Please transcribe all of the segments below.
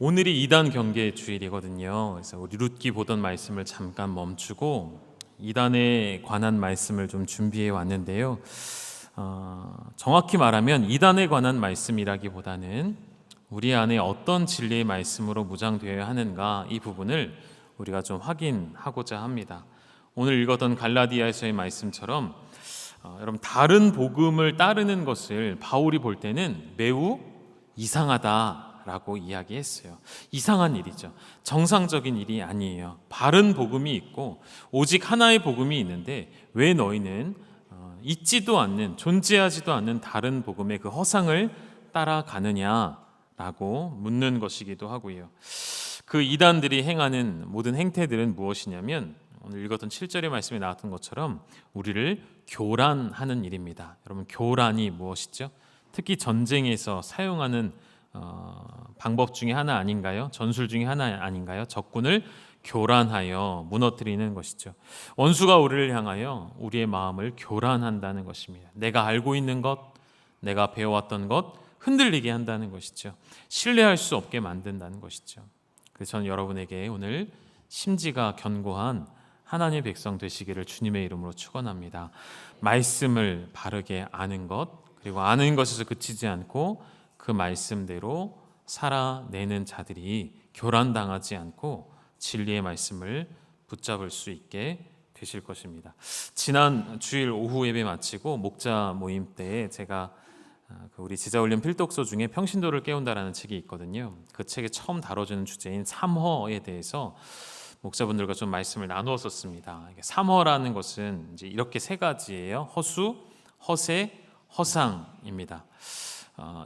오늘이 이단 경계 주일이거든요. 그래서 우리 룻기 보던 말씀을 잠깐 멈추고 이단에 관한 말씀을 좀 준비해 왔는데요. 정확히 말하면 이단에 관한 말씀이라기보다는 우리 안에 어떤 진리의 말씀으로 무장되어야 하는가, 이 부분을 우리가 좀 확인하고자 합니다. 오늘 읽었던 갈라디아에서의 말씀처럼 여러분, 다른 복음을 따르는 것을 바울이 볼 때는 매우 이상하다라고 이야기했어요. 이상한 일이죠. 정상적인 일이 아니에요. 바른 복음이 있고 오직 하나의 복음이 있는데 왜 너희는 있지도 않는, 존재하지도 않는 다른 복음의 그 허상을 따라가느냐라고 묻는 것이기도 하고요. 그 이단들이 행하는 모든 행태들은 무엇이냐면 오늘 읽었던 7절의 말씀에 나왔던 것처럼 우리를 교란하는 일입니다. 여러분, 교란이 무엇이죠? 특히 전쟁에서 사용하는 방법 중에 하나 아닌가요? 전술 중에 하나 아닌가요? 적군을 교란하여 무너뜨리는 것이죠. 원수가 우리를 향하여 우리의 마음을 교란한다는 것입니다. 내가 알고 있는 것, 내가 배워왔던 것 흔들리게 한다는 것이죠. 신뢰할 수 없게 만든다는 것이죠. 그래서 저는 여러분에게 오늘 심지가 견고한 하나님의 백성 되시기를 주님의 이름으로 축원합니다. 말씀을 바르게 아는 것, 그리고 아는 것에서 그치지 않고 그 말씀대로 살아내는 자들이 교란당하지 않고 진리의 말씀을 붙잡을 수 있게 되실 것입니다. 지난 주일 오후 예배 마치고 목자 모임 때에 제가 우리 지자올림 필독서 중에 평신도를 깨운다라는 책이 있거든요. 그 책에 처음 다뤄주는 주제인 삼허에 대해서 목사분들과 좀 말씀을 나누었었습니다. 삼허라는 것은 이제 이렇게 세 가지예요. 허수, 허세, 허상입니다.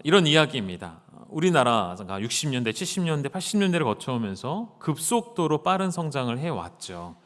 이런 이야기입니다. 우리나라가 60년대, 70년대, 80년대를 거쳐오면서 급속도로 빠른 성장을 해왔죠.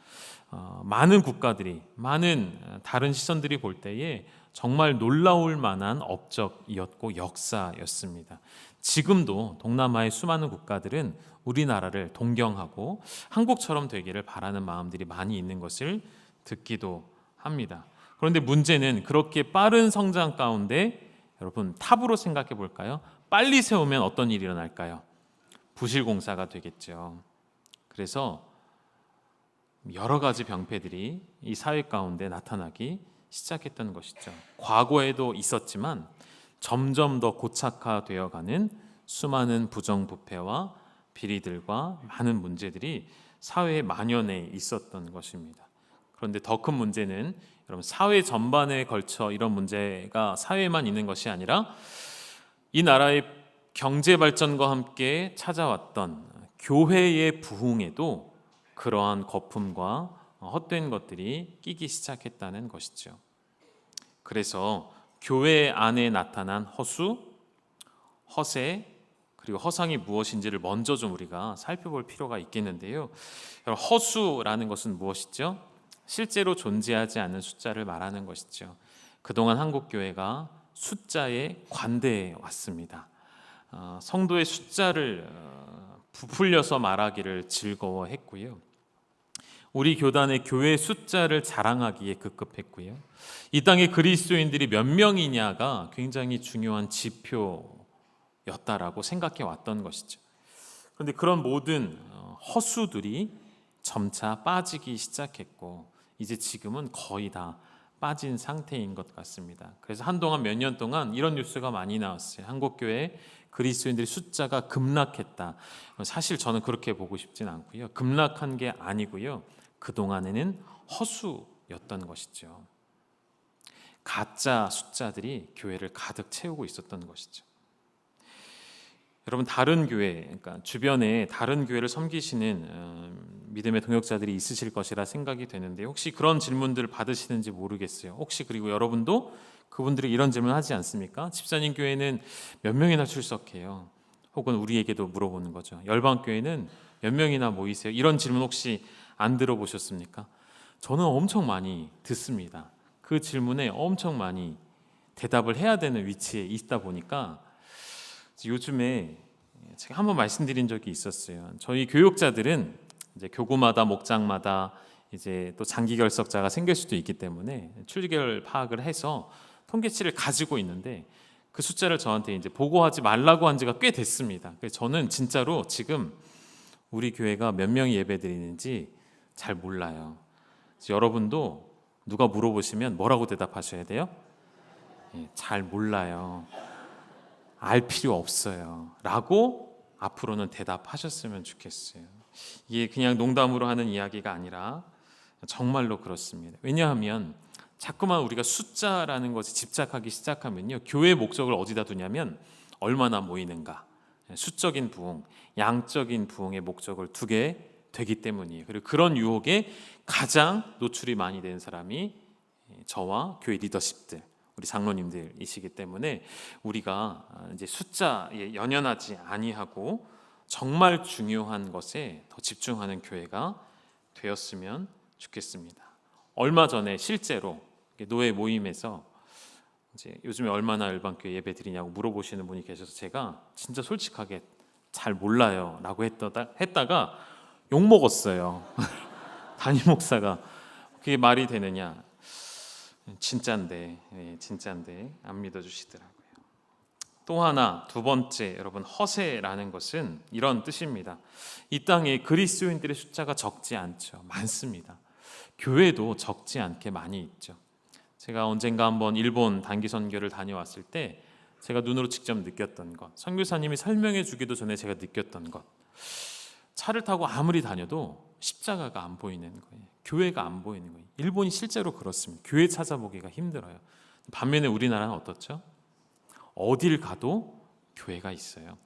많은 국가들이, 많은 다른 시선들이 볼 때에 정말 놀라울 만한 업적이었고 역사였습니다. 지금도 동남아의 수많은 국가들은 우리나라를 동경하고 한국처럼 되기를 바라는 마음들이 많이 있는 것을 듣기도 합니다. 그런데 문제는 그렇게 빠른 성장 가운데 여러분, 탑으로 생각해 볼까요? 빨리 세우면 어떤 일이 일어날까요? 부실공사가 되겠죠. 그래서 여러 가지 병폐들이 이 사회 가운데 나타나기 시작했던 것이죠. 과거에도 있었지만 점점 더 고착화되어가는 수많은 부정부패와 비리들과 많은 문제들이 사회에 만연해 있었던 것입니다. 그런데 더 큰 문제는 여러분, 사회 전반에 걸쳐 이런 문제가 사회에만 있는 것이 아니라 이 나라의 경제 발전과 함께 찾아왔던 교회의 부흥에도 그러한 거품과 헛된 것들이 끼기 시작했다는 것이죠. 그래서 교회 안에 나타난 허수, 허세, 그리고 허상이 무엇인지를 먼저 좀 우리가 살펴볼 필요가 있겠는데요. 허수라는 것은 무엇이죠? 실제로 존재하지 않는 숫자를 말하는 것이죠. 그동안 한국교회가 숫자에 관대해 왔습니다. 성도의 숫자를 부풀려서 말하기를 즐거워했고요. 우리 교단의 교회 숫자를 자랑하기에 급급했고요. 이 땅의 그리스도인들이 몇 명이냐가 굉장히 중요한 지표였다라고 생각해 왔던 것이죠. 그런데 그런 모든 허수들이 점차 빠지기 시작했고 이제 지금은 거의 다 빠진 상태인 것 같습니다. 그래서 한동안 몇 년 동안 이런 뉴스가 많이 나왔어요. 한국교회 그리스도인들의 숫자가 급락했다. 사실 저는 그렇게 보고 싶진 않고요. 급락한 게 아니고요. 그동안에는 허수였던 것이죠. 가짜 숫자들이 교회를 가득 채우고 있었던 것이죠. 여러분, 다른 교회, 그러니까 주변에 다른 교회를 섬기시는 믿음의 동역자들이 있으실 것이라 생각이 되는데 혹시 그런 질문들을 받으시는지 모르겠어요. 혹시 그리고 여러분도 그분들이 이런 질문 하지 않습니까? 집사님 교회는 몇 명이나 출석해요? 혹은 우리에게도 물어보는 거죠. 열방교회는 몇 명이나 모이세요? 이런 질문 혹시 안 들어보셨습니까? 저는 엄청 많이 듣습니다. 그 질문에 엄청 많이 대답을 해야 되는 위치에 있다 보니까 요즘에 제가 한번 말씀드린 적이 있었어요. 저희 교육자들은 이제 교구마다 목장마다 이제 또 장기 결석자가 생길 수도 있기 때문에 출결 파악을 해서 통계치를 가지고 있는데 그 숫자를 저한테 이제 보고하지 말라고 한 지가 꽤 됐습니다. 그래서 저는 진짜로 지금 우리 교회가 몇 명이 예배드리는지 잘 몰라요. 그래서 여러분도 누가 물어보시면 뭐라고 대답하셔야 돼요? 잘 몰라요. 알 필요 없어요. 라고 앞으로는 대답하셨으면 좋겠어요. 이게 그냥 농담으로 하는 이야기가 아니라 정말로 그렇습니다. 왜냐하면 자꾸만 우리가 숫자라는 것에 집착하기 시작하면요, 교회의 목적을 어디다 두냐면 얼마나 모이는가, 수적인 부흥, 양적인 부흥의 목적을 두게 되기 때문이에요. 그리고 그런 유혹에 가장 노출이 많이 되는 사람이 저와 교회 리더십들, 우리 장로님들이시기 때문에 우리가 이제 숫자에 연연하지 아니하고 정말 중요한 것에 더 집중하는 교회가 되었으면 좋겠습니다. 얼마 전에 실제로 노예 모임에서 이제 요즘에 얼마나 열방교회 예배 드리냐고 물어보시는 분이 계셔서 제가 진짜 솔직하게 잘 몰라요라고 했다가 욕 먹었어요. 담임 목사가 그게 말이 되느냐? 진짜인데 안 믿어주시더라고요. 또 하나, 두 번째, 여러분, 허세라는 것은 이런 뜻입니다. 이 땅에 그리스도인들의 숫자가 적지 않죠. 많습니다. 교회도 적지 않게 많이 있죠. 제가 언젠가 한번 일본 단기 선교를 다녀왔을 때 제가 눈으로 직접 느꼈던 것, 선교사님이 설명해 주기도 전에 제가 느꼈던 것, 차를 타고 아무리 다녀도 십자가가 안 보이는 거예요. 교회가 안 보이는 거예요. 일본이 실제로 그렇습니다. 교회 찾아보기가 힘들어요. 반면에 우리나라는 어떻죠? 어딜 가도 교회가 있어요.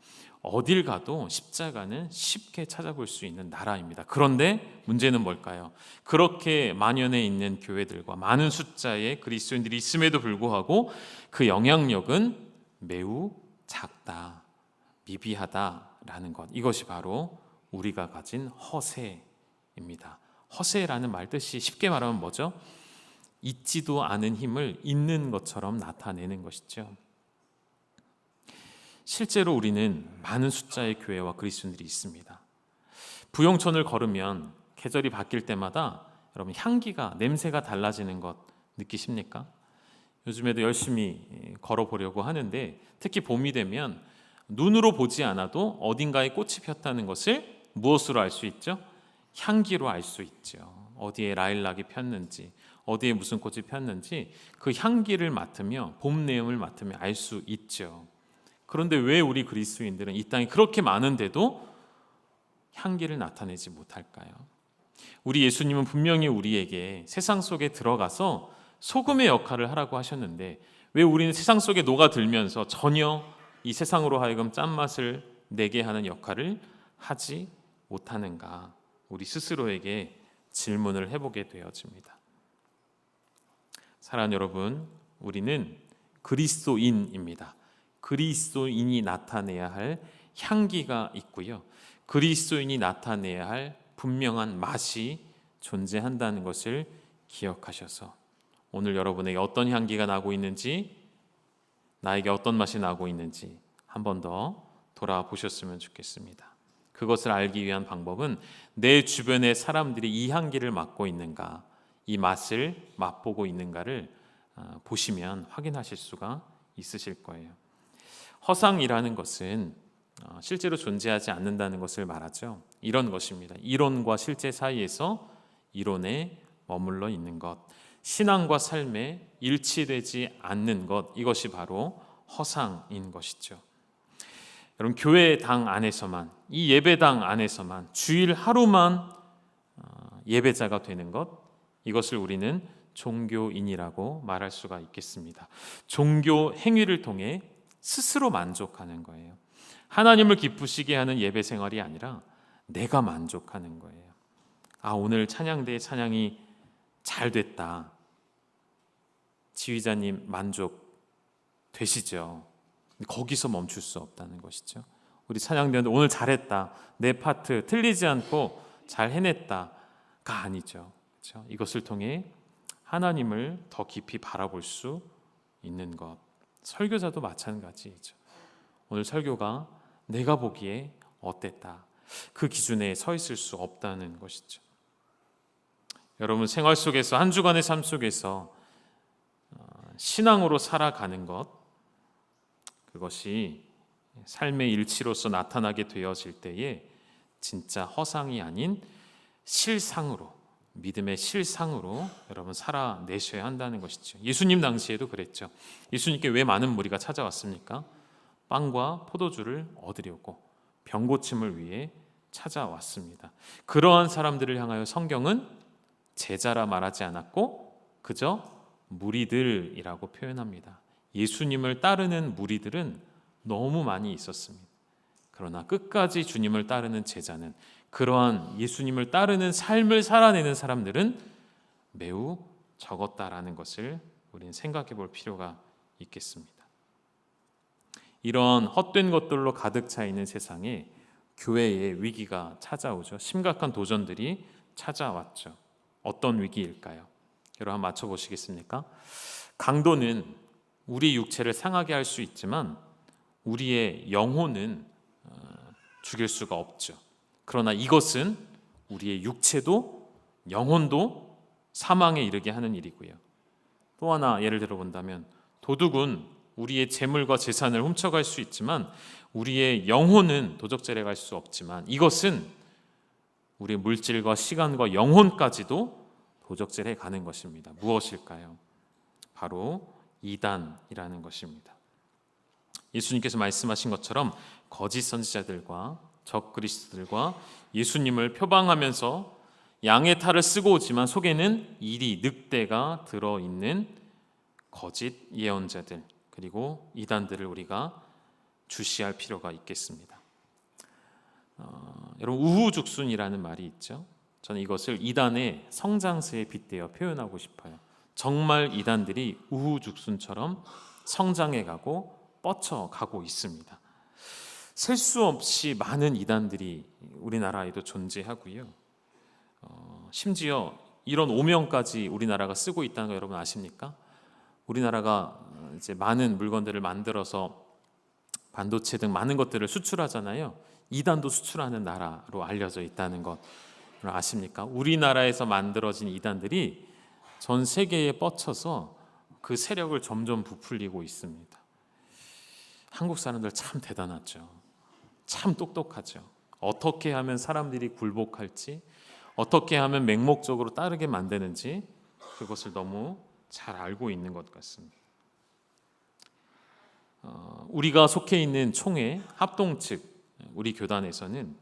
어딜 가도 십자가는 쉽게 찾아볼 수 있는 나라입니다. 그런데 문제는 뭘까요? 그렇게 만연해 있는 교회들과 많은 숫자의 그리스도인들이 있음에도 불구하고 그 영향력은 매우 작다, 미비하다라는 것. 이것이 바로 우리가 가진 허세입니다. 허세라는 말 뜻이 쉽게 말하면 뭐죠? 있지도 않은 힘을 있는 것처럼 나타내는 것이죠. 실제로 우리는 많은 숫자의 교회와 그리스도인들이 있습니다. 부용천을 걸으면 계절이 바뀔 때마다 여러분 향기가, 냄새가 달라지는 것 느끼십니까? 요즘에도 열심히 걸어보려고 하는데 특히 봄이 되면 눈으로 보지 않아도 어딘가에 꽃이 폈다는 것을 무엇으로 알 수 있죠? 향기로 알 수 있죠. 어디에 라일락이 폈는지, 어디에 무슨 꽃이 폈는지 그 향기를 맡으며 봄 내음을 맡으며 알 수 있죠. 그런데 왜 우리 그리스도인들은 이 땅에 그렇게 많은데도 향기를 나타내지 못할까요? 우리 예수님은 분명히 우리에게 세상 속에 들어가서 소금의 역할을 하라고 하셨는데 왜 우리는 세상 속에 녹아들면서 전혀 이 세상으로 하여금 짠맛을 내게 하는 역할을 하지 못하는가? 우리 스스로에게 질문을 해보게 되어집니다. 사랑하는 여러분, 우리는 그리스도인입니다. 그리스도인이 나타내야 할 향기가 있고요. 그리스도인이 나타내야 할 분명한 맛이 존재한다는 것을 기억하셔서 오늘 여러분에게 어떤 향기가 나고 있는지, 나에게 어떤 맛이 나고 있는지 한 번 더 돌아보셨으면 좋겠습니다. 그것을 알기 위한 방법은 내 주변의 사람들이 이 향기를 맡고 있는가, 이 맛을 맛보고 있는가를 보시면 확인하실 수가 있으실 거예요. 허상이라는 것은 실제로 존재하지 않는다는 것을 말하죠. 이런 것입니다. 이론과 실제 사이에서 이론에 머물러 있는 것, 신앙과 삶에 일치되지 않는 것, 이것이 바로 허상인 것이죠. 여러분, 교회당 안에서만, 이 예배당 안에서만 주일 하루만 예배자가 되는 것, 이것을 우리는 종교인이라고 말할 수가 있겠습니다. 종교 행위를 통해 스스로 만족하는 거예요. 하나님을 기쁘시게 하는 예배 생활이 아니라 내가 만족하는 거예요. 오늘 찬양대의 찬양이 잘 됐다. 지휘자님 만족 되시죠? 거기서 멈출 수 없다는 것이죠. 우리 찬양대원들 오늘 잘했다. 내 파트 틀리지 않고 잘 해냈다가 아니죠. 그렇죠? 이것을 통해 하나님을 더 깊이 바라볼 수 있는 것. 설교자도 마찬가지죠. 오늘 설교가 내가 보기에 어땠다. 그 기준에 서 있을 수 없다는 것이죠. 여러분, 생활 속에서, 한 주간의 삶 속에서 신앙으로 살아가는 것, 그것이 삶의 일치로서 나타나게 되어질 때에 진짜 허상이 아닌 실상으로, 믿음의 실상으로 여러분 살아내셔야 한다는 것이죠. 예수님 당시에도 그랬죠. 예수님께 왜 많은 무리가 찾아왔습니까? 빵과 포도주를 얻으려고, 병 고침을 위해 찾아왔습니다. 그러한 사람들을 향하여 성경은 제자라 말하지 않았고 그저 무리들이라고 표현합니다. 예수님을 따르는 무리들은 너무 많이 있었습니다. 그러나 끝까지 주님을 따르는 제자는, 그러한 예수님을 따르는 삶을 살아내는 사람들은 매우 적었다라는 것을 우리는 생각해 볼 필요가 있겠습니다. 이런 헛된 것들로 가득 차 있는 세상에 교회의 위기가 찾아오죠. 심각한 도전들이 찾아왔죠. 어떤 위기일까요? 여러분 한번 맞춰보시겠습니까? 강도는 우리 육체를 상하게 할 수 있지만 우리의 영혼은 죽일 수가 없죠. 그러나 이것은 우리의 육체도 영혼도 사망에 이르게 하는 일이고요. 또 하나 예를 들어 본다면 도둑은 우리의 재물과 재산을 훔쳐갈 수 있지만 우리의 영혼은 도적질해 갈 수 없지만 이것은 우리의 물질과 시간과 영혼까지도 도적질해 가는 것입니다. 무엇일까요? 바로 이단이라는 것입니다. 예수님께서 말씀하신 것처럼 거짓 선지자들과 적그리스도들과 예수님을 표방하면서 양의 탈을 쓰고 오지만 속에는 이리 늑대가 들어있는 거짓 예언자들, 그리고 이단들을 우리가 주시할 필요가 있겠습니다. 여러분 우후죽순이라는 말이 있죠. 저는 이것을 이단의 성장세에 빗대어 표현하고 싶어요. 정말 이단들이 우후죽순처럼 성장해가고 뻗쳐가고 있습니다. 셀 수 없이 많은 이단들이 우리나라에도 존재하고요. 심지어 이런 오명까지 우리나라가 쓰고 있다는 거 여러분 아십니까? 우리나라가 이제 많은 물건들을 만들어서 반도체 등 많은 것들을 수출하잖아요. 이단도 수출하는 나라로 알려져 있다는 것 아십니까? 우리나라에서 만들어진 이단들이 전 세계에 뻗쳐서 그 세력을 점점 부풀리고 있습니다. 한국 사람들 참 대단하죠. 참 똑똑하죠. 어떻게 하면 사람들이 굴복할지, 어떻게 하면 맹목적으로 따르게 만드는지 그것을 너무 잘 알고 있는 것 같습니다. 우리가 속해 있는 총회 합동 측 우리 교단에서는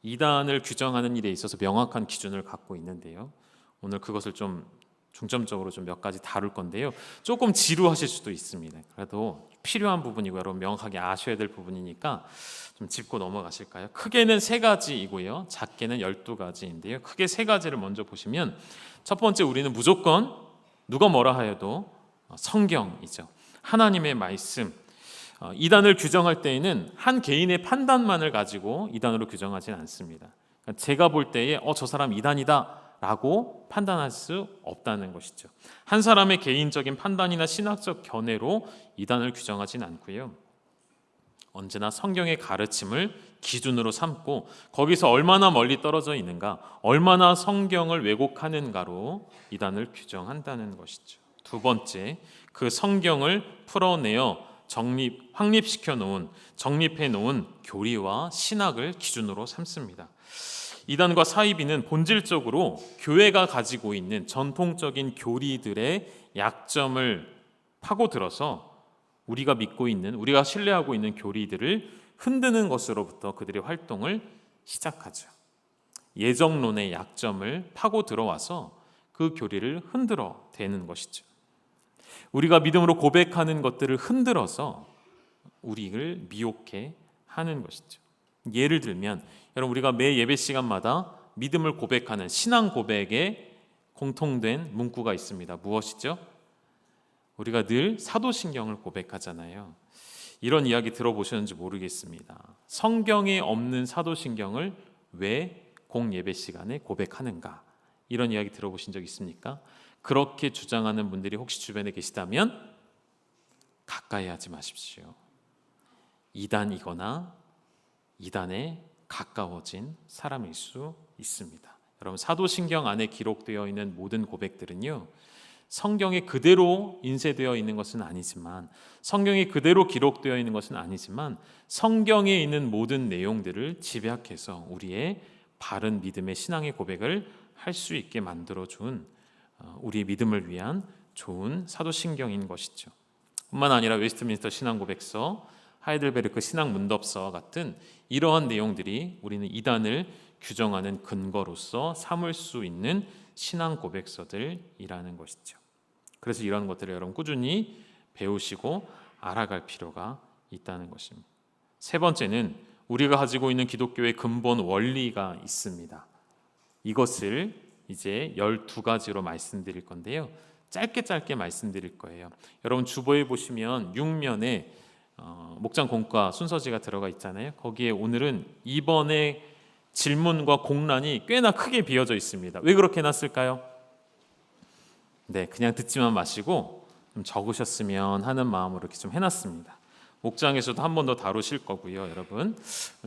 이단을 규정하는 일에 있어서 명확한 기준을 갖고 있는데요. 오늘 그것을 좀 중점적으로 좀 몇 가지 다룰 건데요. 조금 지루하실 수도 있습니다. 그래도 필요한 부분이고 여러분 명확하게 아셔야 될 부분이니까 좀 짚고 넘어가실까요? 크게는 3가지이고요. 작게는 12가지인데요. 크게 3가지를 먼저 보시면 첫 번째, 우리는 무조건 누가 뭐라 하여도 성경이죠. 하나님의 말씀. 이단을 규정할 때에는 한 개인의 판단만을 가지고 이단으로 규정하지는 않습니다. 그러니까 제가 볼 때에 저 사람 이단이다 라고 판단할 수 없다는 것이죠. 한 사람의 개인적인 판단이나 신학적 견해로 이단을 규정하지는 않고요. 언제나 성경의 가르침을 기준으로 삼고 거기서 얼마나 멀리 떨어져 있는가, 얼마나 성경을 왜곡하는가로 이단을 규정한다는 것이죠. 두 번째, 그 성경을 풀어내어 정립해 놓은 교리와 신학을 기준으로 삼습니다. 이단과 사이비는 본질적으로 교회가 가지고 있는 전통적인 교리들의 약점을 파고들어서 우리가 믿고 있는, 우리가 신뢰하고 있는 교리들을 흔드는 것으로부터 그들의 활동을 시작하죠. 예정론의 약점을 파고 들어와서 그 교리를 흔들어 대는 것이죠. 우리가 믿음으로 고백하는 것들을 흔들어서 우리를 미혹해 하는 것이죠. 예를 들면 여러분, 우리가 매 예배 시간마다 믿음을 고백하는 신앙 고백에 공통된 문구가 있습니다. 무엇이죠? 우리가 늘 사도신경을 고백하잖아요. 이런 이야기 들어보셨는지 모르겠습니다. 성경에 없는 사도신경을 왜 공예배 시간에 고백하는가? 이런 이야기 들어보신 적 있습니까? 그렇게 주장하는 분들이 혹시 주변에 계시다면 가까이 하지 마십시오. 이단이거나 이단에 가까워진 사람일 수 있습니다. 여러분, 사도신경 안에 기록되어 있는 모든 고백들은요, 성경에 그대로 인쇄되어 있는 것은 아니지만, 성경에 그대로 기록되어 있는 것은 아니지만, 성경에 있는 모든 내용들을 집약해서 우리의 바른 믿음의 신앙의 고백을 할 수 있게 만들어준 우리의 믿음을 위한 좋은 사도신경인 것이죠. 뿐만 아니라 웨스트민스터 신앙고백서, 하이델베르크 신앙문답서와 같은 이러한 내용들이 우리는 이단을 규정하는 근거로서 삼을 수 있는 신앙고백서들이라는 것이죠. 그래서 이런 것들을 여러분 꾸준히 배우시고 알아갈 필요가 있다는 것입니다. 세 번째는 우리가 가지고 있는 기독교의 근본 원리가 있습니다. 이것을 이제 12가지로 말씀드릴 건데요. 짧게 말씀드릴 거예요. 여러분 주보에 보시면 6면에 목장 공과 순서지가 들어가 있잖아요. 거기에 오늘은 2번의 질문과 공란이 꽤나 크게 비어져 있습니다. 왜 그렇게 해놨을까요? 네, 그냥 듣지만 마시고 좀 적으셨으면 하는 마음으로 이렇게 좀 해놨습니다. 목장에서도 한 번 더 다루실 거고요. 여러분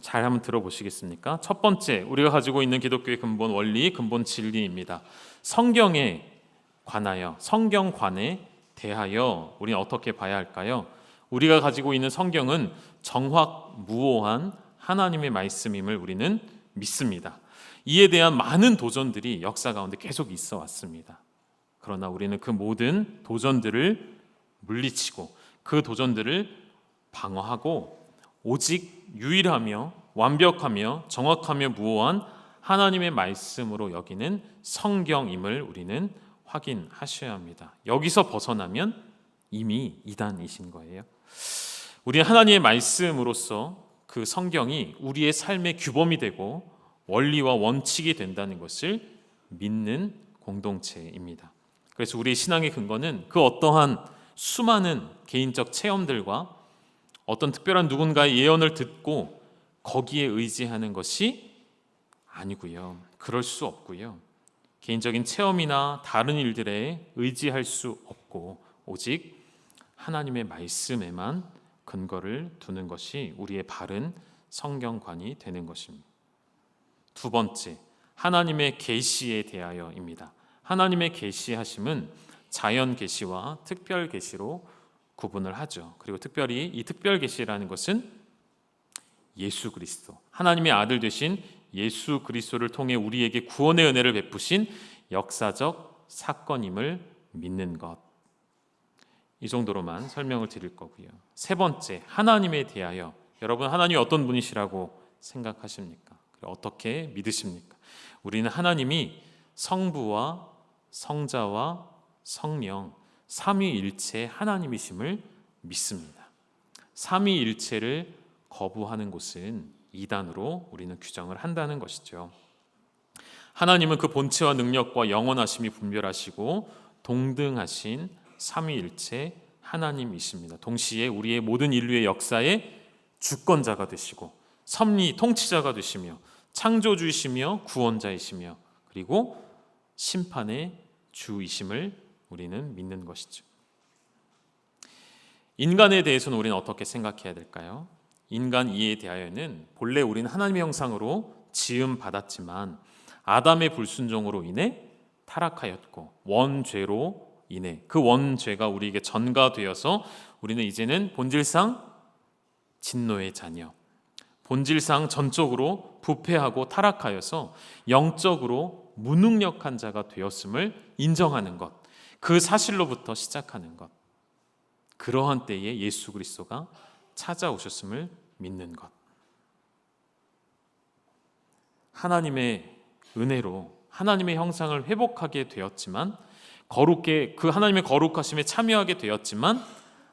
잘 한번 들어보시겠습니까? 첫 번째, 우리가 가지고 있는 기독교의 근본 원리, 근본 진리입니다. 성경에 관하여, 성경관에 대하여 우리는 어떻게 봐야 할까요? 우리가 가지고 있는 성경은 정확무오한 하나님의 말씀임을 우리는 믿습니다. 이에 대한 많은 도전들이 역사 가운데 계속 있어 왔습니다. 그러나 우리는 그 모든 도전들을 물리치고 그 도전들을 방어하고 오직 유일하며 완벽하며 정확하며 무오한 하나님의 말씀으로 여기는 성경임을 우리는 확인하셔야 합니다. 여기서 벗어나면 이미 이단이신 거예요. 우리는 하나님의 말씀으로서 그 성경이 우리의 삶의 규범이 되고 원리와 원칙이 된다는 것을 믿는 공동체입니다. 그래서 우리의 신앙의 근거는 그 어떠한 수많은 개인적 체험들과 어떤 특별한 누군가의 예언을 듣고 거기에 의지하는 것이 아니고요. 그럴 수 없고요. 개인적인 체험이나 다른 일들에 의지할 수 없고 오직 하나님의 말씀에만 근거를 두는 것이 우리의 바른 성경관이 되는 것입니다. 두 번째, 하나님의 계시에 대하여입니다. 하나님의 계시하심은 자연 계시와 특별 계시로 구분을 하죠. 그리고 특별히 이 특별 계시라는 것은 예수 그리스도, 하나님의 아들 되신 예수 그리스도를 통해 우리에게 구원의 은혜를 베푸신 역사적 사건임을 믿는 것. 이 정도로만 설명을 드릴 거고요. 세 번째, 하나님에 대하여. 여러분 하나님이 어떤 분이시라고 생각하십니까? 어떻게 믿으십니까? 우리는 하나님이 성부와 성자와 성령 삼위일체 하나님이심을 믿습니다. 삼위일체를 거부하는 곳은 이단으로 우리는 규정을 한다는 것이죠. 하나님은 그 본체와 능력과 영원하심이 분별하시고 동등하신 삼위일체 하나님이십니다. 동시에 우리의 모든 인류의 역사의 주권자가 되시고 섭리 통치자가 되시며 창조주이시며 구원자이시며 그리고 심판의 주이심을 우리는 믿는 것이죠. 인간에 대해서는 우리는 어떻게 생각해야 될까요? 인간 이에 대하여는 본래 우리는 하나님의 형상으로 지음 받았지만 아담의 불순종으로 인해 타락하였고 원죄로 인해 그 원죄가 우리에게 전가되어서 우리는 이제는 본질상 진노의 자녀, 본질상 전적으로 부패하고 타락하여서 영적으로 무능력한 자가 되었음을 인정하는 것, 그 사실로부터 시작하는 것, 그러한 때에 예수 그리스도가 찾아오셨음을 믿는 것, 하나님의 은혜로 하나님의 형상을 회복하게 되었지만 거룩게 그 하나님의 거룩하심에 참여하게 되었지만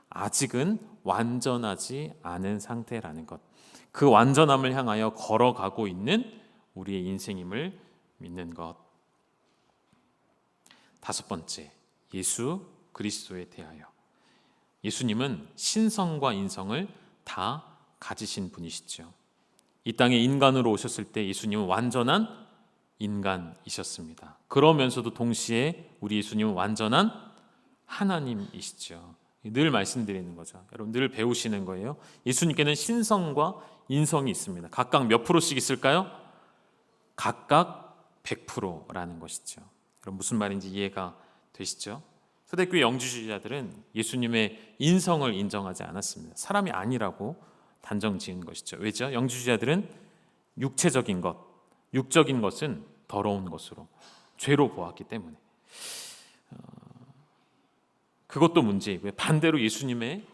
아직은 완전하지 않은 상태라는 것, 그 완전함을 향하여 걸어가고 있는 우리의 인생임을 믿는 것. 다섯 번째, 예수 그리스도에 대하여. 예수님은 신성과 인성을 다 가지신 분이시죠. 이 땅에 인간으로 오셨을 때 예수님은 완전한 인간이셨습니다. 그러면서도 동시에 우리 예수님은 완전한 하나님이시죠. 늘 말씀드리는 거죠. 여러분 늘 배우시는 거예요. 예수님께는 신성과 인성이 있습니다. 각각 몇 프로씩 있을까요? 각각 100%라는 것이죠. 여러분 무슨 말인지 이해가 되시죠? 초대교회 영주주의자들은 예수님의 인성을 인정하지 않았습니다. 사람이 아니라고 단정 지은 것이죠. 왜죠? 영주주의자들은 육체적인 것, 육적인 것은 더러운 것으로, 죄로 보았기 때문에. 그것도 문제이고요. 반대로 예수님의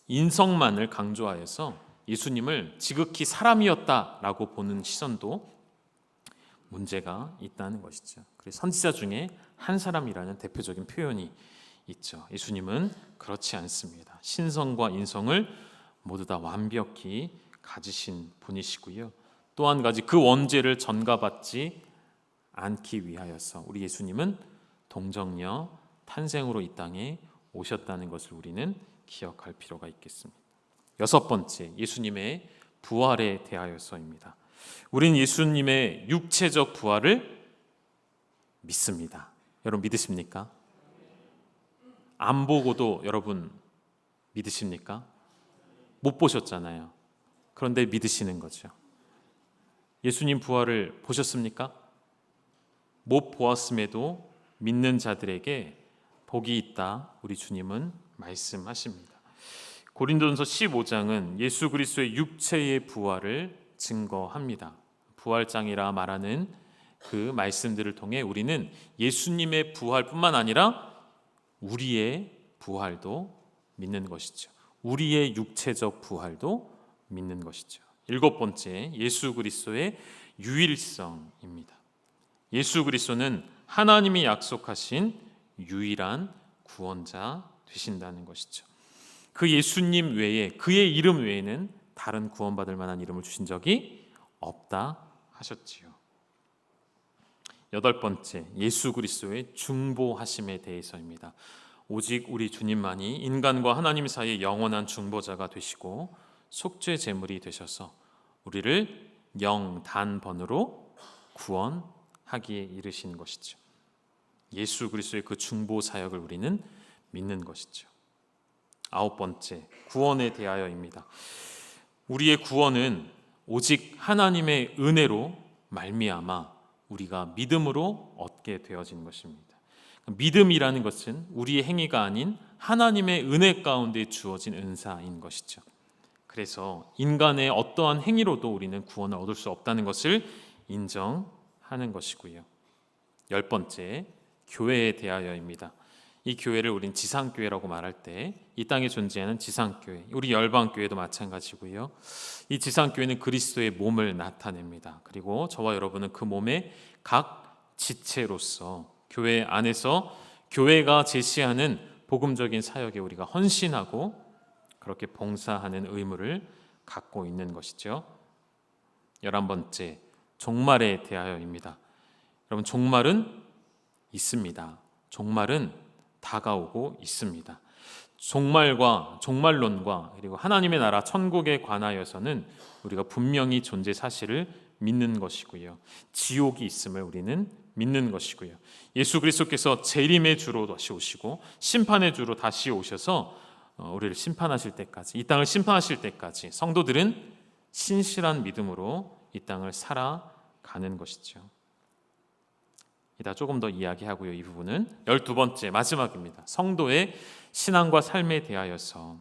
인성만을 강조하여서 예수님을 지극히 사람이었다라고 보는 시선도 문제가 있다는 것이죠. 그래서 선지자 중에 한 사람이라는 대표적인 표현이 있죠. 예수님은 그렇지 않습니다. 신성과 인성을 모두 다 완벽히 가지신 분이시고요. 또 한 가지, 그 원죄를 전가받지 않기 위하여서 우리 예수님은 동정녀 탄생으로 이 땅에 오셨다는 것을 우리는 기억할 필요가 있겠습니다. 여섯 번째, 예수님의 부활에 대하여서입니다. 우린 예수님의 육체적 부활을 믿습니다. 여러분 믿으십니까? 안 보고도 여러분 믿으십니까? 못 보셨잖아요. 그런데 믿으시는 거죠. 예수님 부활을 보셨습니까? 못 보았음에도 믿는 자들에게 복이 있다, 우리 주님은 말씀하십니다. 고린도전서 15장은 예수 그리스도의 육체의 부활을 증거합니다. 부활장이라 말하는 그 말씀들을 통해 우리는 예수님의 부활뿐만 아니라 우리의 부활도 믿는 것이죠. 우리의 육체적 부활도 믿는 것이죠. 일곱 번째, 예수 그리스도의 유일성입니다. 예수 그리스도는 하나님이 약속하신 유일한 구원자 되신다는 것이죠. 그 예수님 외에, 그의 이름 외에는 다른 구원받을 만한 이름을 주신 적이 없다 하셨지요. 여덟 번째, 예수 그리스도의 중보하심에 대해서입니다. 오직 우리 주님만이 인간과 하나님 사이의 영원한 중보자가 되시고 속죄 제물이 되셔서 우리를 영단번으로 구원하기에 이르신 것이죠. 예수 그리스도의 그 중보 사역을 우리는 믿는 것이죠. 아홉 번째, 구원에 대하여입니다. 우리의 구원은 오직 하나님의 은혜로 말미암아 우리가 믿음으로 얻게 되어진 것입니다. 믿음이라는 것은 우리의 행위가 아닌 하나님의 은혜 가운데 주어진 은사인 것이죠. 그래서 인간의 어떠한 행위로도 우리는 구원을 얻을 수 없다는 것을 인정하는 것이고요. 열 번째, 교회에 대하여입니다. 이 교회를 우린 지상교회라고 말할 때 이 땅에 존재하는 지상교회, 우리 열방교회도 마찬가지고요. 이 지상교회는 그리스도의 몸을 나타냅니다. 그리고 저와 여러분은 그 몸의 각 지체로서 교회 안에서 교회가 제시하는 복음적인 사역에 우리가 헌신하고 그렇게 봉사하는 의무를 갖고 있는 것이죠. 11번째, 종말에 대하여입니다. 여러분, 종말은 있습니다. 종말은 다가오고 있습니다. 종말과 종말론과 그리고 하나님의 나라 천국에 관하여서는 우리가 분명히 존재 사실을 믿는 것이고요. 지옥이 있음을 우리는 믿는 것이고요. 예수 그리스도께서 재림의 주로 다시 오시고 심판의 주로 다시 오셔서 우리를 심판하실 때까지, 이 땅을 심판하실 때까지 성도들은 신실한 믿음으로 이 땅을 살아가는 것이죠. 이따 조금 더 이야기하고요. 이 부분은 12번째, 마지막입니다. 성도의 신앙과 삶에 대하여서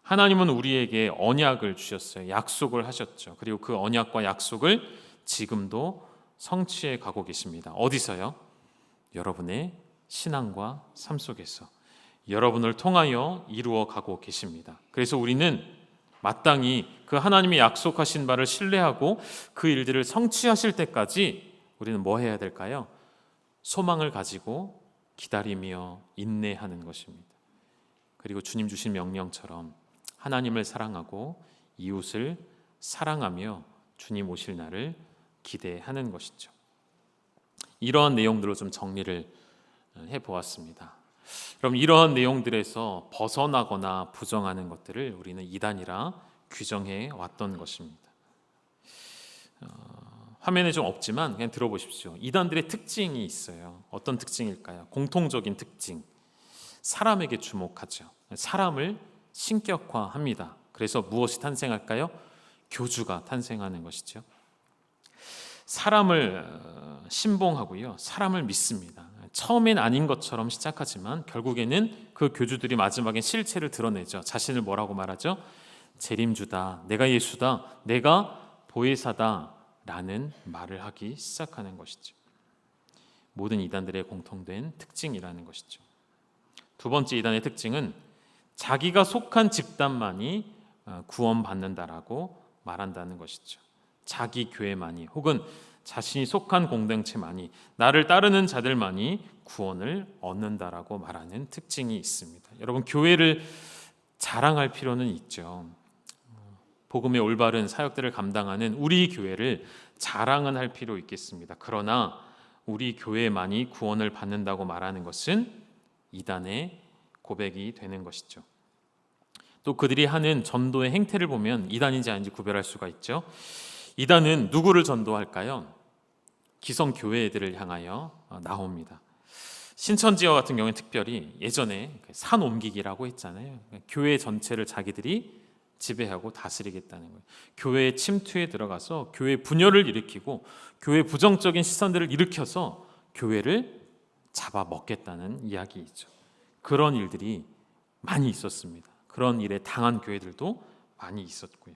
하나님은 우리에게 언약을 주셨어요. 약속을 하셨죠. 그리고 그 언약과 약속을 지금도 성취해 가고 계십니다. 어디서요? 여러분의 신앙과 삶 속에서 여러분을 통하여 이루어 가고 계십니다. 그래서 우리는 마땅히 그 하나님이 약속하신 바를 신뢰하고 그 일들을 성취하실 때까지 우리는 뭐 해야 될까요? 소망을 가지고 기다리며 인내하는 것입니다. 그리고 주님 주신 명령처럼 하나님을 사랑하고 이웃을 사랑하며 주님 오실 날을 기대하는 것이죠. 이러한 내용들로 좀 정리를 해보았습니다. 그럼 이러한 내용들에서 벗어나거나 부정하는 것들을 우리는 이단이라 규정해 왔던 것입니다. 화면에 좀 없지만 그냥 들어보십시오. 이단들의 특징이 있어요. 어떤 특징일까요? 공통적인 특징. 사람에게 주목하죠. 사람을 신격화합니다. 그래서 무엇이 탄생할까요? 교주가 탄생하는 것이죠. 사람을 신봉하고요. 사람을 믿습니다. 처음엔 아닌 것처럼 시작하지만 결국에는 그 교주들이 마지막엔 실체를 드러내죠. 자신을 뭐라고 말하죠? 재림주다, 내가 예수다, 내가 보혜사다 라는 말을 하기 시작하는 것이죠. 모든 이단들의 공통된 특징이라는 것이죠. 두 번째 이단의 특징은 자기가 속한 집단만이 구원받는다라고 말한다는 것이죠. 자기 교회만이 혹은 자신이 속한 공동체만이, 나를 따르는 자들만이 구원을 얻는다라고 말하는 특징이 있습니다. 여러분, 교회를 자랑할 필요는 있죠. 복음의 올바른 사역들을 감당하는 우리 교회를 자랑은 할 필요 있겠습니다. 그러나 우리 교회만이 구원을 받는다고 말하는 것은 이단의 고백이 되는 것이죠. 또 그들이 하는 전도의 행태를 보면 이단인지 아닌지 구별할 수가 있죠. 이단은 누구를 전도할까요? 기성교회들을 향하여 나옵니다. 신천지와 같은 경우는 특별히 예전에 산 옮기기라고 했잖아요. 교회 전체를 자기들이 지배하고 다스리겠다는 거예요. 교회의 침투에 들어가서 교회 분열을 일으키고 교회 부정적인 시선들을 일으켜서 교회를 잡아먹겠다는 이야기이죠. 그런 일들이 많이 있었습니다. 그런 일에 당한 교회들도 많이 있었고요.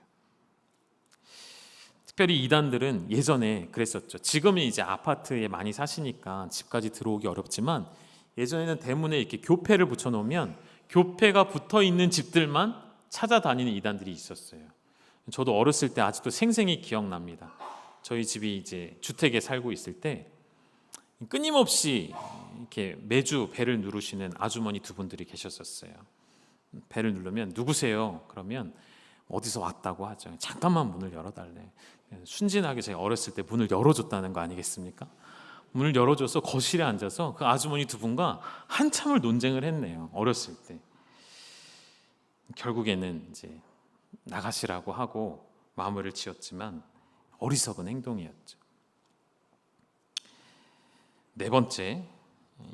특별히 이단들은 예전에 그랬었죠. 지금은 이제 아파트에 많이 사시니까 집까지 들어오기 어렵지만 예전에는 대문에 이렇게 교패를 붙여놓으면 교패가 붙어있는 집들만 찾아다니는 이단들이 있었어요. 저도 어렸을 때 아직도 생생히 기억납니다. 저희 집이 이제 주택에 살고 있을 때 끊임없이 이렇게 매주 벨을 누르시는 아주머니 두 분들이 계셨었어요. 벨을 누르면 누구세요? 그러면 어디서 왔다고 하죠. 잠깐만 문을 열어달래. 순진하게 제가 어렸을 때 문을 열어줬다는 거 아니겠습니까? 문을 열어줘서 거실에 앉아서 그 아주머니 두 분과 한참을 논쟁을 했네요. 어렸을 때. 결국에는 이제 나가시라고 하고 마무리를 지었지만 어리석은 행동이었죠. 네 번째,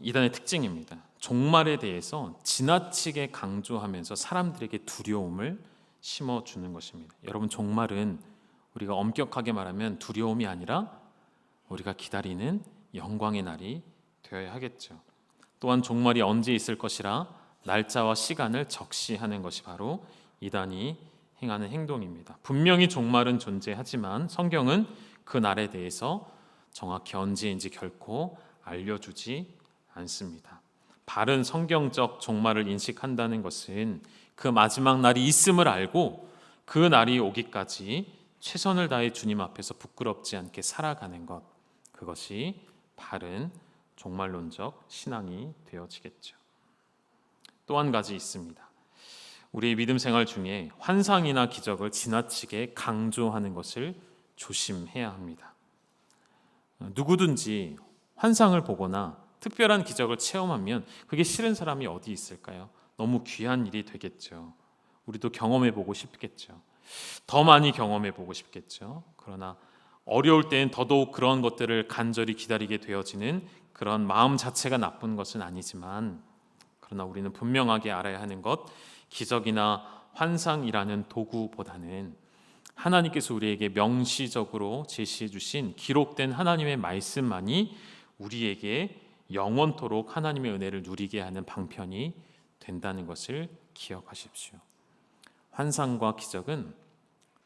이단의 특징입니다. 종말에 대해서 지나치게 강조하면서 사람들에게 두려움을 심어주는 것입니다. 여러분, 종말은 우리가 엄격하게 말하면 두려움이 아니라 우리가 기다리는 영광의 날이 되어야 하겠죠. 또한 종말이 언제 있을 것이라 날짜와 시간을 적시하는 것이 바로 이단이 행하는 행동입니다. 분명히 종말은 존재하지만 성경은 그 날에 대해서 정확히 언제인지 결코 알려주지 않습니다. 바른 성경적 종말을 인식한다는 것은 그 마지막 날이 있음을 알고 그 날이 오기까지 최선을 다해 주님 앞에서 부끄럽지 않게 살아가는 것, 그것이 바른 종말론적 신앙이 되어지겠죠. 또 한 가지 있습니다. 우리의 믿음 생활 중에 환상이나 기적을 지나치게 강조하는 것을 조심해야 합니다. 누구든지 환상을 보거나 특별한 기적을 체험하면 그게 싫은 사람이 어디 있을까요? 너무 귀한 일이 되겠죠. 우리도 경험해보고 싶겠죠. 더 많이 경험해보고 싶겠죠. 그러나 어려울 때는 더더욱 그런 것들을 간절히 기다리게 되어지는 그런 마음 자체가 나쁜 것은 아니지만, 그러나 우리는 분명하게 알아야 하는 것, 기적이나 환상이라는 도구보다는 하나님께서 우리에게 명시적으로 제시해 주신 기록된 하나님의 말씀만이 우리에게 영원토록 하나님의 은혜를 누리게 하는 방편이 된다는 것을 기억하십시오. 환상과 기적은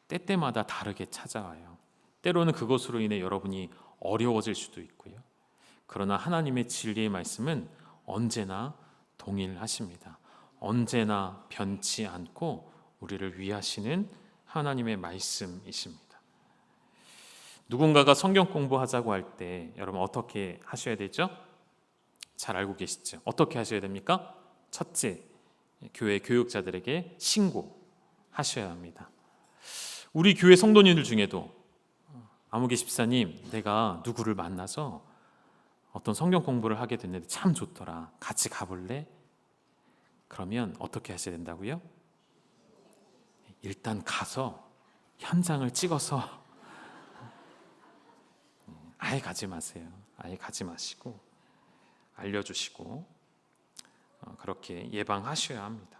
때때마다 다르게 찾아와요. 때로는 그것으로 인해 여러분이 어려워질 수도 있고요. 그러나 하나님의 진리의 말씀은 언제나 동일하십니다. 언제나 변치 않고 우리를 위하시는 하나님의 말씀이십니다. 누군가가 성경 공부하자고 할 때 여러분 어떻게 하셔야 되죠? 잘 알고 계시죠? 어떻게 하셔야 됩니까? 첫째, 교회 교육자들에게 신고하셔야 합니다. 우리 교회 성도님들 중에도 아무개 집사님, 내가 누구를 만나서 어떤 성경 공부를 하게 됐는데 참 좋더라. 같이 가볼래? 그러면 어떻게 하셔야 된다고요? 일단 가서 현장을 찍어서 아예 가지 마세요. 아예 가지 마시고 알려주시고 그렇게 예방하셔야 합니다.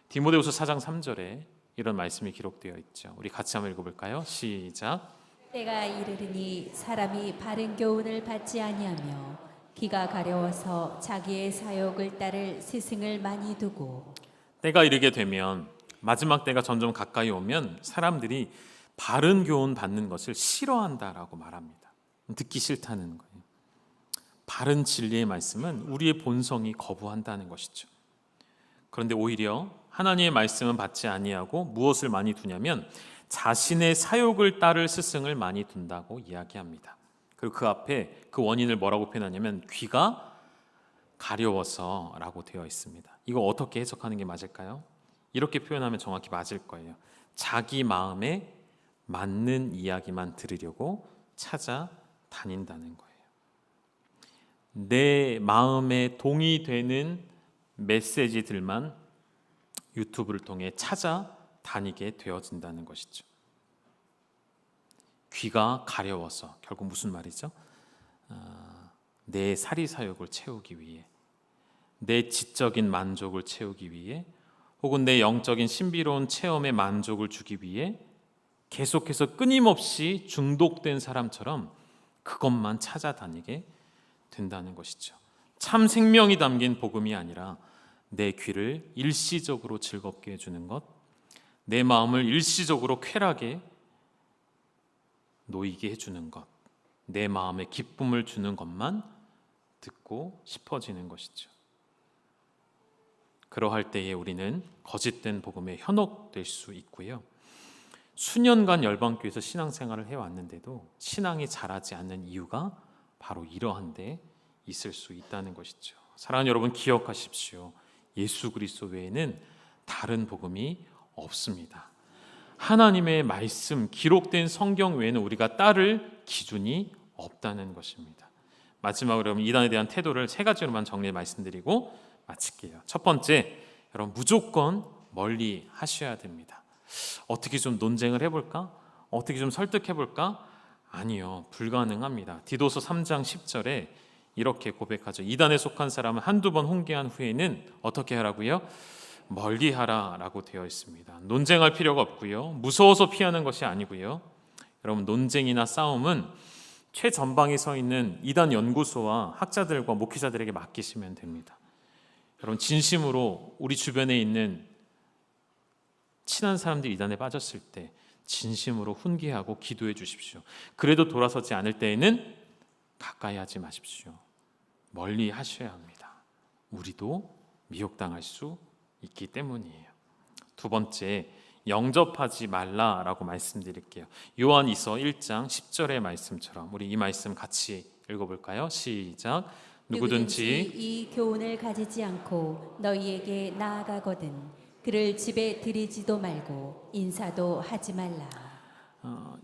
디모데후서 4장 3절에 이런 말씀이 기록되어 있죠. 우리 같이 한번 읽어볼까요? 시작. 때가 이르르니 사람이 바른 교훈을 받지 아니하며 귀가 가려워서 자기의 사욕을 따를 스승을 많이 두고 때가 이르게 되면, 마지막 때가 점점 가까이 오면 사람들이 바른 교훈 받는 것을 싫어한다라고 말합니다. 듣기 싫다는 거예요. 바른 진리의 말씀은 우리의 본성이 거부한다는 것이죠. 그런데 오히려 하나님의 말씀은 받지 아니하고 무엇을 많이 두냐면 자신의 사욕을 따를 스승을 많이 둔다고 이야기합니다. 그리고 그 앞에 그 원인을 뭐라고 표현하냐면 귀가 가려워서라고 되어 있습니다. 이거 어떻게 해석하는 게 맞을까요? 이렇게 표현하면 정확히 맞을 거예요. 자기 마음에 맞는 이야기만 들으려고 찾아다닌다는 거예요. 내 마음에 동의되는 메시지들만 유튜브를 통해 찾아다니게 되어진다는 것이죠. 귀가 가려워서 결국 무슨 말이죠? 내 사리사욕을 채우기 위해, 내 지적인 만족을 채우기 위해, 혹은 내 영적인 신비로운 체험의 만족을 주기 위해 계속해서 끊임없이 중독된 사람처럼 그것만 찾아다니게 된다는 것이죠. 참 생명이 담긴 복음이 아니라 내 귀를 일시적으로 즐겁게 해주는 것, 내 마음을 일시적으로 쾌락에 놓이게 해주는 것, 내 마음에 기쁨을 주는 것만 듣고 싶어지는 것이죠. 그러할 때에 우리는 거짓된 복음에 현혹될 수 있고요. 수년간 열방교회에서 신앙생활을 해왔는데도 신앙이 자라지 않는 이유가 바로 이러한 데 있을 수 있다는 것이죠. 사랑하는 여러분, 기억하십시오. 예수 그리스도 외에는 다른 복음이 없습니다. 하나님의 말씀, 기록된 성경 외에는 우리가 따를 기준이 없다는 것입니다. 마지막으로 여러분, 이단에 대한 태도를 세 가지로만 정리해 말씀드리고 마칠게요. 첫 번째, 여러분 무조건 멀리 하셔야 됩니다. 어떻게 좀 논쟁을 해볼까? 어떻게 좀 설득해볼까? 아니요, 불가능합니다. 디도서 3장 10절에 이렇게 고백하죠. 이단에 속한 사람은 한두 번 훈계한 후에는 어떻게 하라고요? 멀리하라라고 되어 있습니다. 논쟁할 필요가 없고요. 무서워서 피하는 것이 아니고요. 여러분, 논쟁이나 싸움은 최전방에 서 있는 이단 연구소와 학자들과 목회자들에게 맡기시면 됩니다. 여러분, 진심으로 우리 주변에 있는 친한 사람들이 이단에 빠졌을 때 진심으로 훈계하고 기도해 주십시오. 그래도 돌아서지 않을 때에는 가까이 하지 마십시오. 멀리 하셔야 합니다. 우리도 미혹당할 수 있기 때문이에요. 두 번째, 영접하지 말라라고 말씀드릴게요. 요한이서 1장 10절의 말씀처럼 우리 이 말씀 같이 읽어볼까요? 시작. 누구든지 이 교훈을 가지지 않고 너희에게 나아가거든 그를 집에 들이지도 말고 인사도 하지 말라.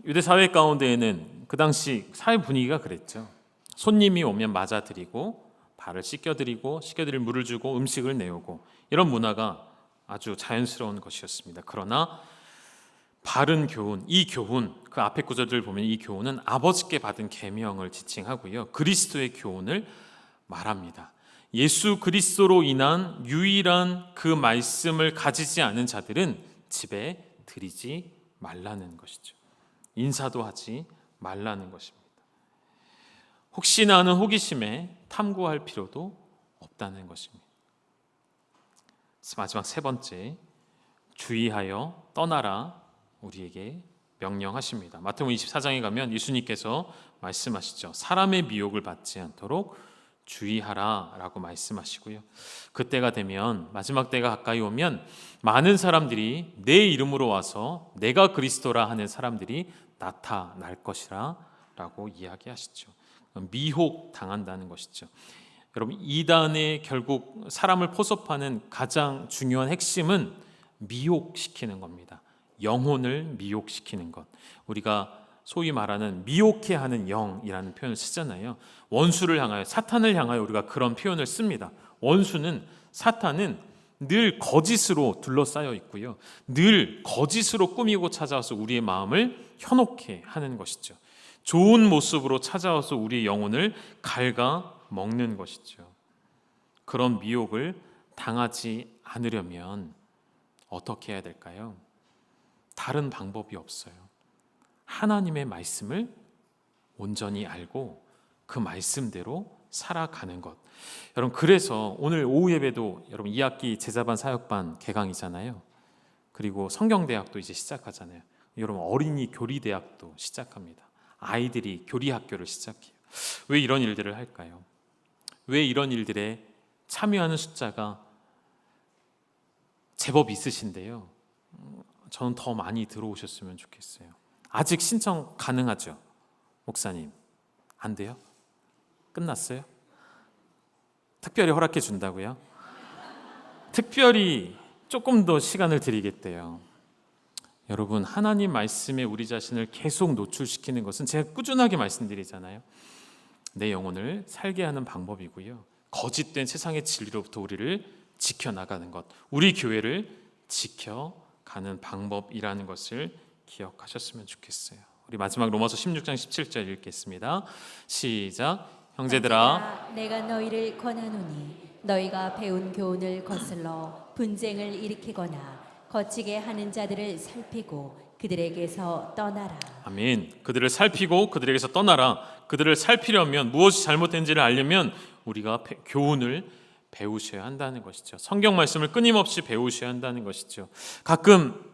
유대 사회 가운데에는 그 당시 사회 분위기가 그랬죠. 손님이 오면 맞아드리고 발을 씻겨드릴 물을 주고 음식을 내오고, 이런 문화가 아주 자연스러운 것이었습니다. 그러나 바른 교훈, 이 교훈, 그 앞에 구절들을 보면 이 교훈은 아버지께 받은 계명을 지칭하고요, 그리스도의 교훈을 말합니다. 예수 그리스도로 인한 유일한 그 말씀을 가지지 않은 자들은 집에 들이지 말라는 것이죠. 인사도 하지 말라는 것입니다. 혹시나 하는 호기심에 탐구할 필요도 없다는 것입니다. 마지막 세 번째, 주의하여 떠나라 우리에게 명령하십니다. 마태복음 24장에 가면 예수님께서 말씀하시죠. 사람의 미혹을 받지 않도록 주의하라 라고 말씀하시고요. 그때가 되면, 마지막 때가 가까이 오면 많은 사람들이 내 이름으로 와서 내가 그리스도라 하는 사람들이 나타날 것이라 라고 이야기하시죠. 미혹 당한다는 것이죠. 여러분, 이단의 결국 사람을 포섭하는 가장 중요한 핵심은 미혹시키는 겁니다. 영혼을 미혹시키는 것. 우리가 소위 말하는 미혹해 하는 영이라는 표현을 쓰잖아요. 원수를 향하여, 사탄을 향하여 우리가 그런 표현을 씁니다. 원수는, 사탄은 늘 거짓으로 둘러싸여 있고요, 늘 거짓으로 꾸미고 찾아와서 우리의 마음을 현혹해 하는 것이죠. 좋은 모습으로 찾아와서 우리의 영혼을 갉아먹는 것이죠. 그런 미혹을 당하지 않으려면 어떻게 해야 될까요? 다른 방법이 없어요. 하나님의 말씀을 온전히 알고 그 말씀대로 살아가는 것. 여러분, 그래서 오늘 오후 예배도 여러분 2학기 제자반 사역반 개강이잖아요. 그리고 성경대학도 이제 시작하잖아요. 여러분, 어린이 교리대학도 시작합니다. 아이들이 교리학교를 시작해요. 왜 이런 일들을 할까요? 왜 이런 일들에 참여하는 숫자가 제법 있으신데요. 저는 더 많이 들어오셨으면 좋겠어요. 아직 신청 가능하죠? 목사님, 안 돼요? 끝났어요? 특별히 허락해 준다고요? 특별히 조금 더 시간을 드리겠대요. 여러분, 하나님 말씀에 우리 자신을 계속 노출시키는 것은 제가 꾸준하게 말씀드리잖아요. 내 영혼을 살게 하는 방법이고요. 거짓된 세상의 진리로부터 우리를 지켜나가는 것, 우리 교회를 지켜가는 방법이라는 것을 기억하셨으면 좋겠어요. 우리 마지막 로마서 16장 17절 읽겠습니다. 시작. 형제들아, 내가 너희를 권하노니 너희가 배운 교훈을 거슬러 분쟁을 일으키거나 거치게 하는 자들을 살피고 그들에게서 떠나라. 아멘. 그들을 살피고 그들에게서 떠나라. 그들을 살피려면, 무엇이 잘못된지를 알려면 우리가 교훈을 배우셔야 한다는 것이죠. 성경 말씀을 끊임없이 배우셔야 한다는 것이죠. 가끔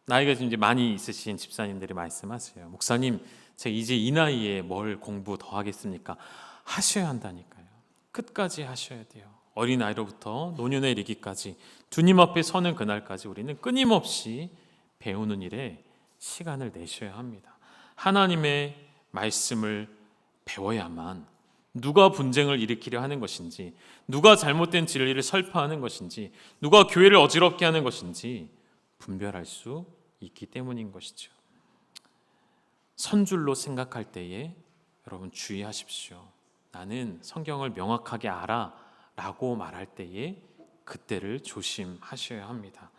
나이가 좀 이제 많이 있으신 집사님들이 말씀하세요. 목사님, 제가 이제 이 나이에 뭘 공부 더 하겠습니까? 하셔야 한다니까요. 끝까지 하셔야 돼요. 어린아이로부터 노년에 이르기까지, 주님 앞에 서는 그날까지 우리는 끊임없이 배우는 일에 시간을 내셔야 합니다. 하나님의 말씀을 배워야만 누가 분쟁을 일으키려 하는 것인지, 누가 잘못된 진리를 설파하는 것인지, 누가 교회를 어지럽게 하는 것인지 분별할 수 있기 때문인 것이죠. 선줄로 생각할 때에 여러분 주의하십시오. 나는 성경을 명확하게 알아 라고 말할 때에 그때를 조심하셔야 합니다.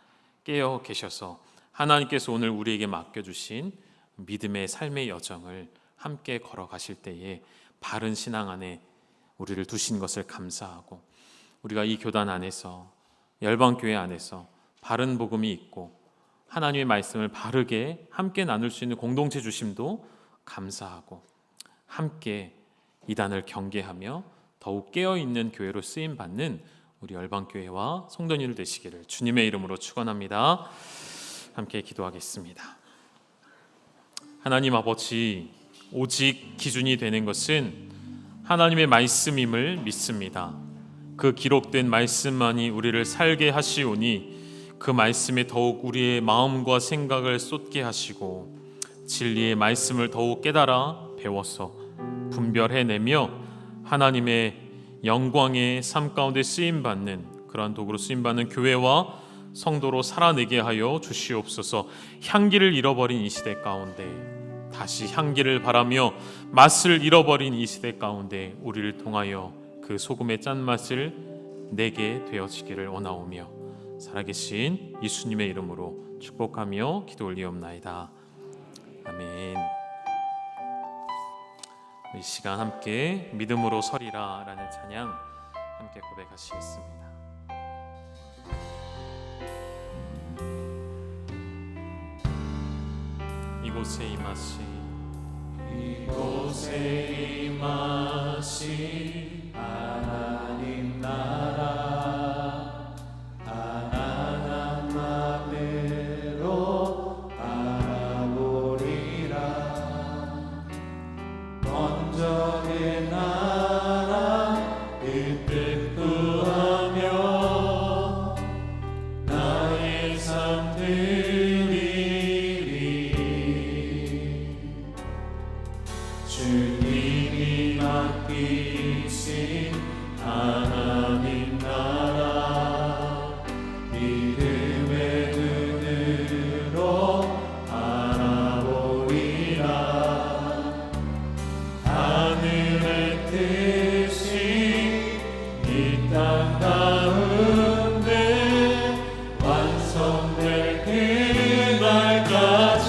깨어 계셔서 하나님께서 오늘 우리에게 맡겨주신 믿음의 삶의 여정을 함께 걸어가실 때에 바른 신앙 안에 우리를 두신 것을 감사하고, 우리가 이 교단 안에서, 열방교회 안에서 바른 복음이 있고 하나님의 말씀을 바르게 함께 나눌 수 있는 공동체 주심도 감사하고, 함께 이단을 경계하며 더욱 깨어있는 교회로 쓰임받는 우리 열방교회와 성도님들 되시기를 주님의 이름으로 축원합니다. 함께 기도하겠습니다. 하나님 아버지, 오직 기준이 되는 것은 하나님의 말씀임을 믿습니다. 그 기록된 말씀만이 우리를 살게 하시오니 그 말씀에 더욱 우리의 마음과 생각을 쏟게 하시고 진리의 말씀을 더욱 깨달아 배워서 분별해내며 하나님의 영광의 삶 가운데 쓰임받는 그러한 도구로 쓰임받는 교회와 성도로 살아내게 하여 주시옵소서. 향기를 잃어버린 이 시대 가운데 다시 향기를 바라며 맛을 잃어버린 이 시대 가운데 우리를 통하여 그 소금의 짠맛을 내게 되어지기를 원하오며 살아계신 예수님의 이름으로 축복하며 기도 올리옵나이다. 아멘. 이 시간 함께 믿음으로 서리라 라는 찬양 함께 고백하시겠습니다. 이곳에 임하신 하나님 나라 가난한 맘으로 바라보리라. 먼저의 나라 그 뜻 구하며 나의 삶 주님이 맡기신 하나님 나라 믿음의 눈으로 바라보리라. 하늘의 뜻이 이 땅 가운데 완성될 그날까지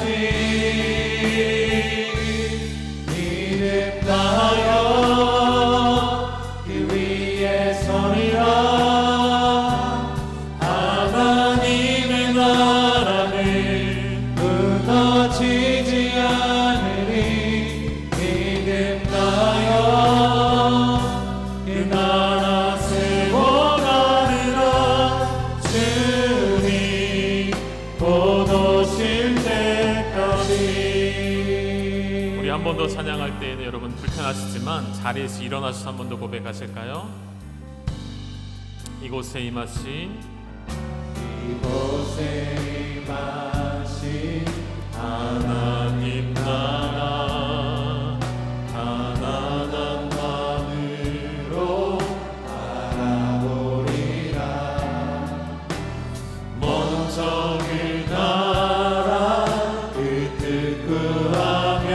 하나님의 나라는 무너지지 않으리. 믿음하여 그 더 찬양할 때에는 여러분 불편하시지만 자리에서 일어나셔서 한 번 더 고백하실까요? 이곳에 임하신 하나님 나라 가난한 마음으로 바라보리라. 먼저 그 나라 그 뜻 구하며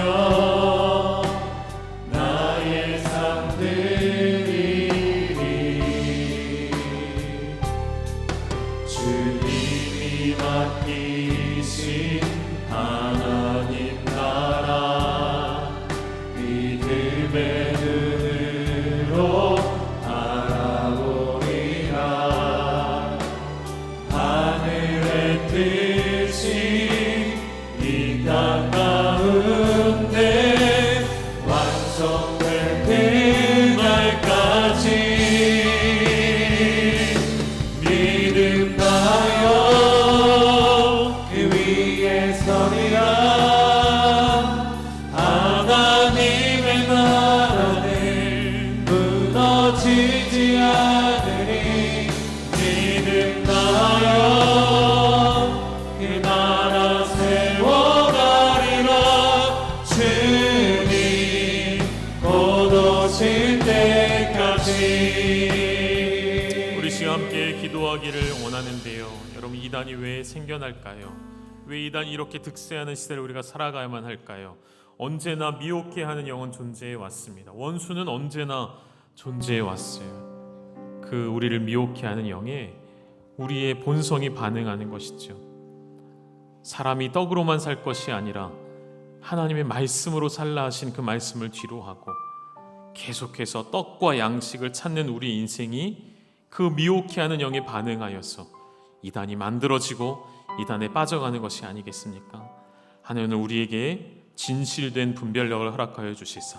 나의 삶 드리리. 주님이 맡기신 하나님 나라 믿음의 눈으로 바라보리라. 하늘의 뜻이 이 땅 가운데 완성될 그날까지 믿음 다하여 그 위에 서리라. 하나님의 나라는 무너지지 않으리. 믿음 다하여 그 나라 세워가리라. 주님 곧 오실 때까지. 우리 시간 함께 기도하기를 원하는데요, 여러분 이단이 왜 생겨날까요? 왜 이단이 이렇게 득세하는 시대를 우리가 살아가야만 할까요? 언제나 미혹해 하는 영은 존재해 왔습니다. 원수는 언제나 존재해 왔어요. 그 우리를 미혹해 하는 영에 우리의 본성이 반응하는 것이죠. 사람이 떡으로만 살 것이 아니라 하나님의 말씀으로 살라 하신 그 말씀을 뒤로 하고 계속해서 떡과 양식을 찾는 우리 인생이 그 미혹해 하는 영에 반응하여서 이단이 만들어지고 이단에 빠져가는 것이 아니겠습니까? 하나님은 우리에게 진실된 분별력을 허락하여 주시사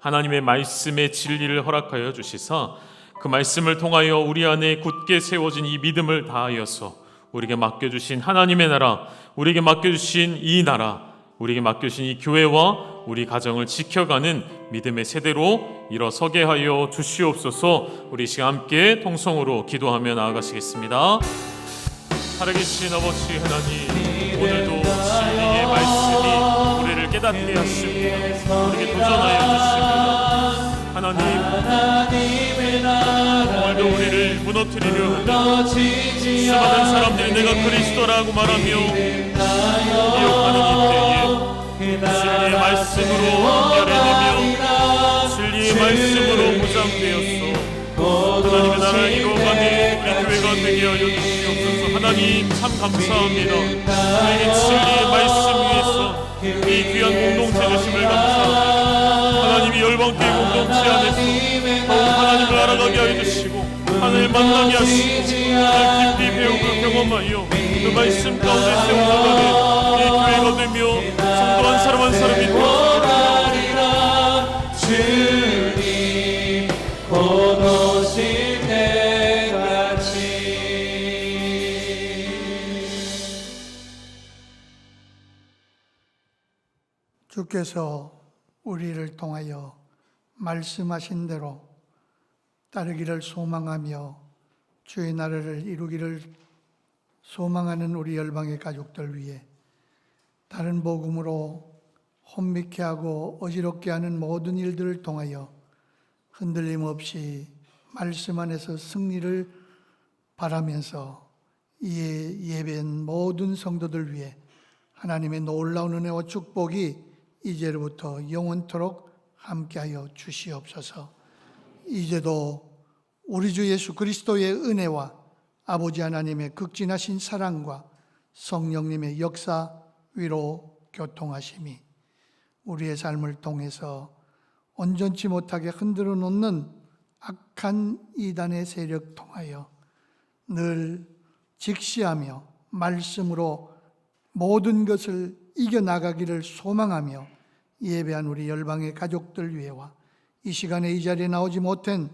하나님의 말씀의 진리를 허락하여 주시사 그 말씀을 통하여 우리 안에 굳게 세워진 이 믿음을 다하여서 우리에게 맡겨주신 하나님의 나라, 우리에게 맡겨주신 이 나라, 우리에게 맡겨주신 이 교회와 우리 가정을 지켜가는 믿음의 세대로 일어서게 하여 주시옵소서. 우리 시간 함께 통성으로 기도하며 나아가시겠습니다. 살아계신 아버지 하나님, 오늘도 진리의 말씀이 우리를 깨닫게 하시고 우리에게 도전하여 주십니다. 하나님, 오늘도 우리를 무너뜨리려 하는 수많은 사람들이 내가 그리스도라고 말하며 미혹하는 이때에 진리의 말씀으로 연결해내며 진리의 말씀으로 무장되었소. 하나님의 나라를 이루어가는 우리 교회가 되게 하여 주시옵소서. 하나님 참 감사합니다. 우리에게 진리의 말씀 위에서 이 귀한 공동체 주심을 감사합니다. 하나님이 열방교회 공동체 안에서 더욱 하나님을 알아가게 하여 주시고 하나님을 만나게 하시고 하나님 깊이 배우고 경험하여 그 말씀 가운데 세워나가는 이 교회가 되며 성도 한 사람 한 사람이 되었습니다. 주님 곧 오실 때까지. 주께서 우리를 통하여 말씀하신 대로 따르기를 소망하며 주의 나라를 이루기를 소망하는 우리 열방의 가족들 위해 다른 복음으로 혼미케 하고 어지럽게 하는 모든 일들을 통하여 흔들림 없이 말씀 안에서 승리를 바라면서 이에 예배한 모든 성도들 위해 하나님의 놀라운 은혜와 축복이 이제로부터 영원토록 함께하여 주시옵소서. 이제도 우리 주 예수 그리스도의 은혜와 아버지 하나님의 극진하신 사랑과 성령님의 역사 위로 교통하심이 우리의 삶을 통해서 온전치 못하게 흔들어 놓는 악한 이단의 세력 통하여 늘 직시하며 말씀으로 모든 것을 이겨나가기를 소망하며 예배한 우리 열방의 가족들 위해와 이 시간에 이 자리에 나오지 못한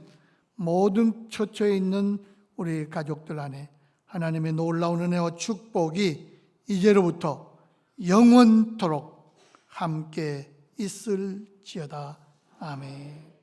모든 처처에 있는 우리 가족들 안에 하나님의 놀라운 은혜와 축복이 이제로부터 영원토록 함께 있을지어다. 아멘.